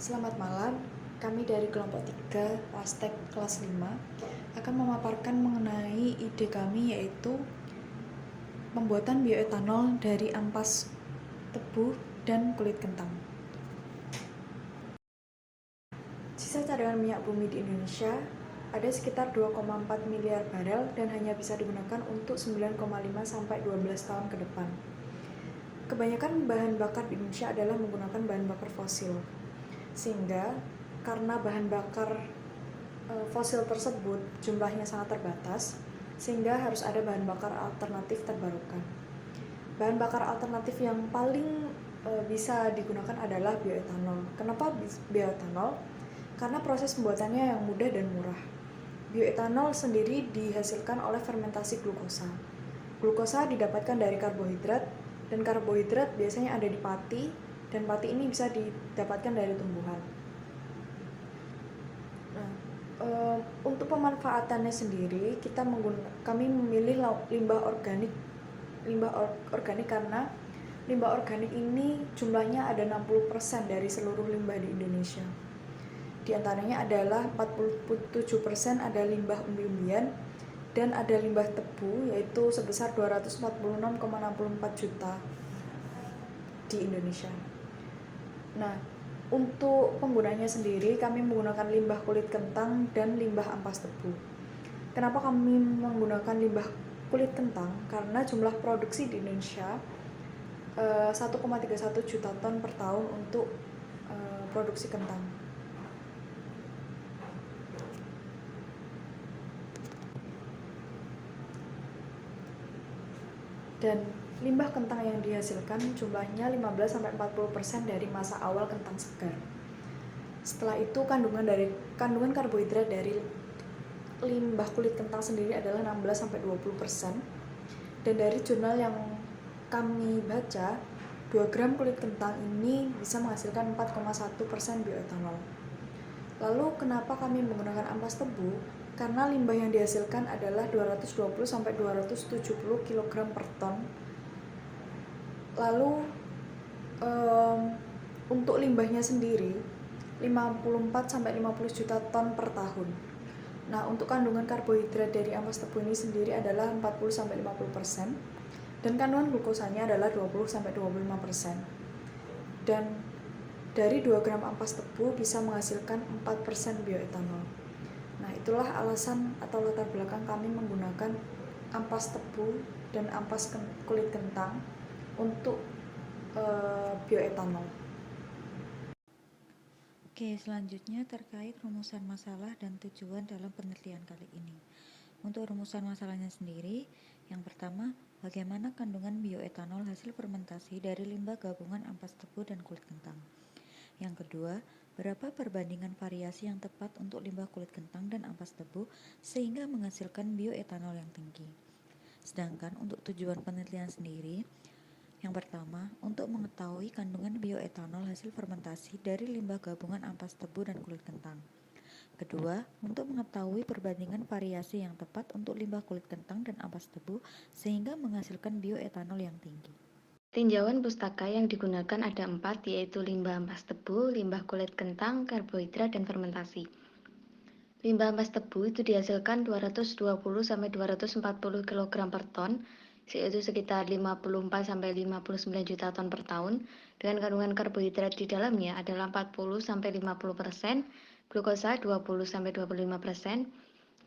Selamat malam, kami dari kelompok 3 Pastek kelas 5 akan memaparkan mengenai ide kami yaitu pembuatan bioetanol dari ampas tebu dan kulit kentang. Sisa cadangan minyak bumi di Indonesia ada sekitar 2,4 miliar barel dan hanya bisa digunakan untuk 9,5 sampai 12 tahun ke depan. Kebanyakan bahan bakar di Indonesia adalah menggunakan bahan bakar fosil. Sehingga karena bahan bakar fosil tersebut jumlahnya sangat terbatas, sehingga harus ada bahan bakar alternatif terbarukan. Bahan bakar alternatif yang paling bisa digunakan adalah bioetanol. Kenapa bioetanol? Karena proses pembuatannya yang mudah dan murah. Bioetanol sendiri dihasilkan oleh fermentasi glukosa. Glukosa didapatkan dari karbohidrat, dan karbohidrat biasanya ada di pati, dan pati ini bisa didapatkan dari tumbuhan. Nah, untuk pemanfaatannya sendiri, kami memilih limbah organik karena limbah organik ini jumlahnya ada 60% dari seluruh limbah di Indonesia. Di antaranya adalah 47% ada limbah umbi-umbian dan ada limbah tebu yaitu sebesar 246,64 juta di Indonesia. Nah, untuk penggunanya sendiri kami menggunakan limbah kulit kentang dan limbah ampas tebu. Kenapa kami menggunakan limbah kulit kentang? Karena jumlah produksi di Indonesia 1,31 juta ton per tahun untuk produksi kentang. Dan limbah kentang yang dihasilkan jumlahnya 15-40% dari masa awal kentang segar. Setelah itu kandungan karbohidrat dari limbah kulit kentang sendiri adalah 16-20%. Dan dari jurnal yang kami baca, 2 gram kulit kentang ini bisa menghasilkan 4,1% bioetanol. Lalu kenapa kami menggunakan ampas tebu? Karena limbah yang dihasilkan adalah 220-270 kg per ton. Lalu untuk limbahnya sendiri 54-50 juta ton per tahun. Nah, untuk kandungan karbohidrat dari ampas tebu ini sendiri adalah 40-50% dan kandungan glukosanya adalah 20-25%. Dan dari 2 gram ampas tebu bisa menghasilkan 4% bioetanol. Nah, itulah alasan atau latar belakang kami menggunakan ampas tebu dan ampas kulit kentang untuk bioetanol. Oke, selanjutnya terkait rumusan masalah dan tujuan dalam penelitian kali ini. Untuk rumusan masalahnya sendiri, yang pertama, bagaimana kandungan bioetanol hasil fermentasi dari limbah gabungan ampas tebu dan kulit kentang. Yang kedua, berapa perbandingan variasi yang tepat untuk limbah kulit kentang dan ampas tebu sehingga menghasilkan bioetanol yang tinggi. Sedangkan untuk tujuan penelitian sendiri, yang pertama, untuk mengetahui kandungan bioetanol hasil fermentasi dari limbah gabungan ampas tebu dan kulit kentang. Kedua, untuk mengetahui perbandingan variasi yang tepat untuk limbah kulit kentang dan ampas tebu sehingga menghasilkan bioetanol yang tinggi. Tinjauan pustaka yang digunakan ada 4, yaitu limbah ampas tebu, limbah kulit kentang, karbohidrat, dan fermentasi. Limbah ampas tebu itu dihasilkan 220-240 kg per ton, yaitu sekitar 54-59 juta ton per tahun, dengan kandungan karbohidrat di dalamnya adalah 40-50%, glukosa 20-25%,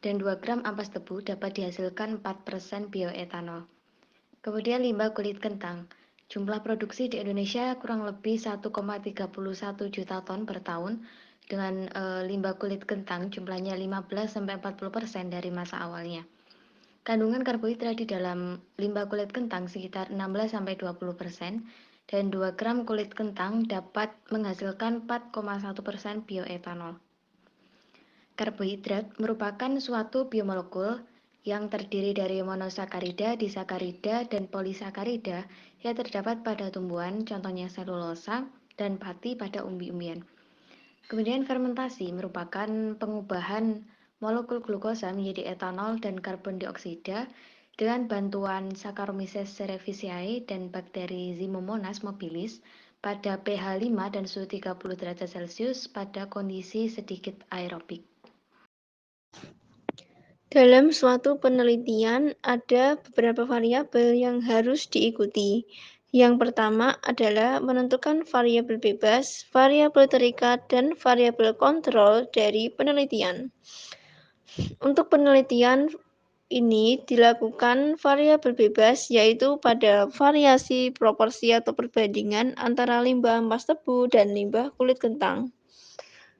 dan 2 gram ampas tebu dapat dihasilkan 4% bioetanol. Kemudian limbah kulit kentang. Jumlah produksi di Indonesia kurang lebih 1,31 juta ton per tahun, dengan limbah kulit kentang jumlahnya 15-40% dari masa awalnya. Kandungan karbohidrat di dalam limbah kulit kentang sekitar 16-20%, dan 2 gram kulit kentang dapat menghasilkan 4,1% bioetanol. Karbohidrat merupakan suatu biomolekul yang terdiri dari monosakarida, disakarida, dan polisakarida yang terdapat pada tumbuhan, contohnya selulosa, dan pati pada umbi-umbian. Kemudian fermentasi merupakan pengubahan molekul glukosa menjadi etanol dan karbon dioksida dengan bantuan Saccharomyces cerevisiae dan bakteri Ximomonas mobilis pada pH 5 dan suhu 30 derajat Celcius pada kondisi sedikit aerobik. Dalam suatu penelitian, ada beberapa variabel yang harus diikuti. Yang pertama adalah menentukan variabel bebas, variabel terikat, dan variabel kontrol dari penelitian. Untuk penelitian ini dilakukan variabel bebas, yaitu pada variasi proporsi atau perbandingan antara limbah ampas tebu dan limbah kulit kentang.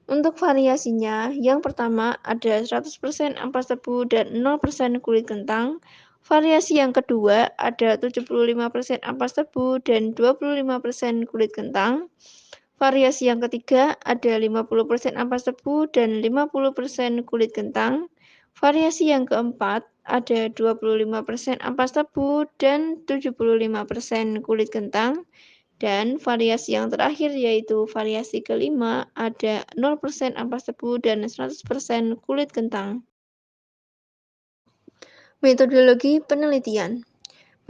Untuk variasinya, yang pertama ada 100% ampas tebu dan 0% kulit kentang. Variasi yang kedua ada 75% ampas tebu dan 25% kulit kentang. Variasi yang ketiga ada 50% ampas tebu dan 50% kulit kentang. Variasi yang keempat ada 25% ampas tebu dan 75% kulit kentang. Dan variasi yang terakhir yaitu variasi kelima ada 0% ampas tebu dan 100% kulit kentang. Metodologi penelitian.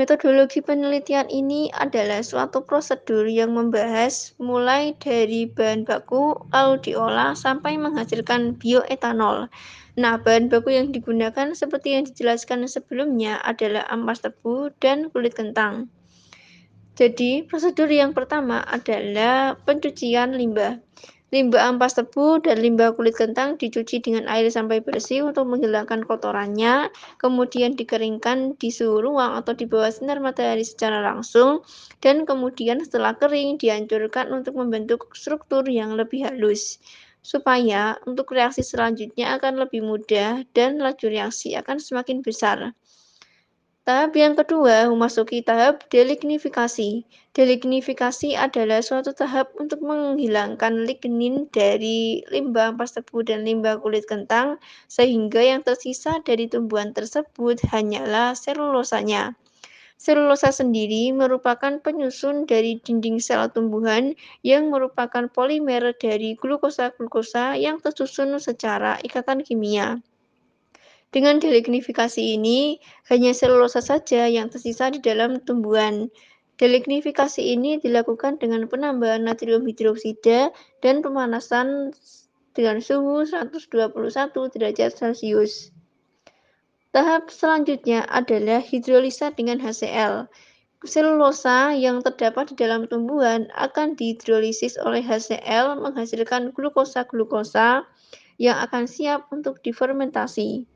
Metodologi penelitian ini adalah suatu prosedur yang membahas mulai dari bahan baku lalu diolah sampai menghasilkan bioetanol. Nah, bahan baku yang digunakan seperti yang dijelaskan sebelumnya adalah ampas tebu dan kulit kentang. Jadi, prosedur yang pertama adalah pencucian limbah. Limbah ampas tebu dan limbah kulit kentang dicuci dengan air sampai bersih untuk menghilangkan kotorannya, kemudian dikeringkan di suhu ruang atau di bawah sinar matahari secara langsung, dan kemudian setelah kering dihancurkan untuk membentuk struktur yang lebih halus. Supaya untuk reaksi selanjutnya akan lebih mudah dan laju reaksi akan semakin besar. Tahap yang kedua memasuki tahap delignifikasi. Delignifikasi adalah suatu tahap untuk menghilangkan lignin dari limbah ampas tebu dan limbah kulit kentang, sehingga yang tersisa dari tumbuhan tersebut hanyalah selulosanya. Selulosa sendiri merupakan penyusun dari dinding sel tumbuhan yang merupakan polimer dari glukosa-glukosa yang tersusun secara ikatan kimia. Dengan delignifikasi ini, hanya selulosa saja yang tersisa di dalam tumbuhan. Delignifikasi ini dilakukan dengan penambahan natrium hidroksida dan pemanasan dengan suhu 121 derajat Celcius. Tahap selanjutnya adalah hidrolisa dengan HCl. Selulosa yang terdapat di dalam tumbuhan akan dihidrolisis oleh HCl menghasilkan glukosa-glukosa yang akan siap untuk difermentasi.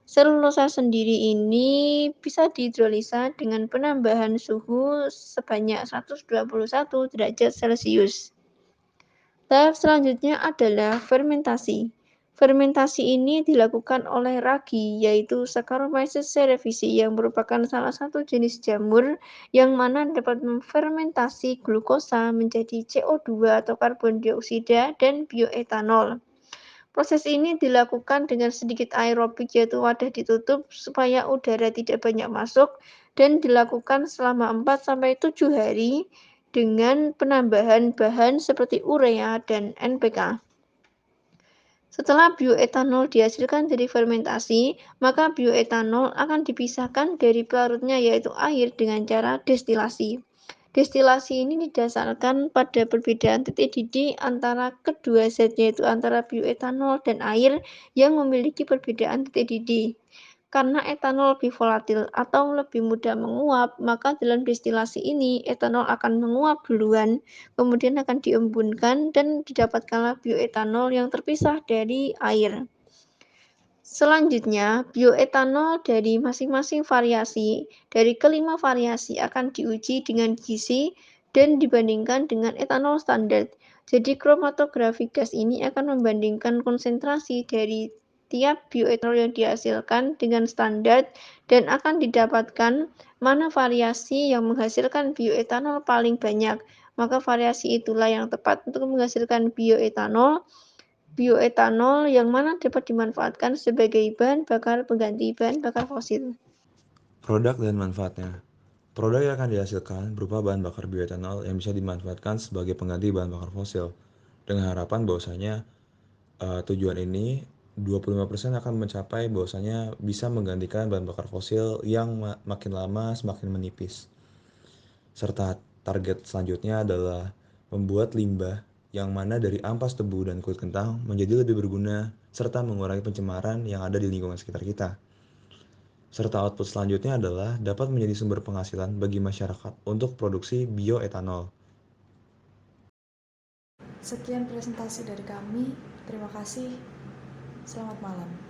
Selulosa sendiri ini bisa dihidrolisa dengan penambahan suhu sebanyak 121 derajat Celcius. Tahap selanjutnya adalah fermentasi. Fermentasi ini dilakukan oleh ragi, yaitu Saccharomyces cerevisiae yang merupakan salah satu jenis jamur yang mana dapat memfermentasi glukosa menjadi CO2 atau karbon dioksida dan bioetanol. Proses ini dilakukan dengan sedikit aerobik, yaitu wadah ditutup supaya udara tidak banyak masuk, dan dilakukan selama 4-7 hari dengan penambahan bahan seperti urea dan NPK. Setelah bioetanol dihasilkan dari fermentasi, maka bioetanol akan dipisahkan dari pelarutnya yaitu air dengan cara destilasi. Destilasi ini didasarkan pada perbedaan titik didih antara kedua zat, yaitu antara bioetanol dan air yang memiliki perbedaan titik didih. Karena etanol lebih volatil atau lebih mudah menguap, maka dalam destilasi ini etanol akan menguap duluan, kemudian akan diembunkan dan didapatkanlah bioetanol yang terpisah dari air. Selanjutnya, bioetanol dari masing-masing variasi dari kelima variasi akan diuji dengan gizi dan dibandingkan dengan etanol standar. Jadi kromatografi gas ini akan membandingkan konsentrasi dari tiap bioetanol yang dihasilkan dengan standar dan akan didapatkan mana variasi yang menghasilkan bioetanol paling banyak. Maka variasi itulah yang tepat untuk menghasilkan bioetanol yang mana dapat dimanfaatkan sebagai bahan bakar pengganti bahan bakar fosil. Produk dan manfaatnya. Produk yang akan dihasilkan berupa bahan bakar bioetanol yang bisa dimanfaatkan sebagai pengganti bahan bakar fosil. Dengan harapan bahwasanya tujuan ini 25% akan mencapai bahwasanya bisa menggantikan bahan bakar fosil yang makin lama semakin menipis. Serta target selanjutnya adalah membuat limbah yang mana dari ampas tebu dan kulit kentang menjadi lebih berguna serta mengurangi pencemaran yang ada di lingkungan sekitar kita. Serta output selanjutnya adalah dapat menjadi sumber penghasilan bagi masyarakat untuk produksi bioetanol. Sekian presentasi dari kami. Terima kasih. Selamat malam.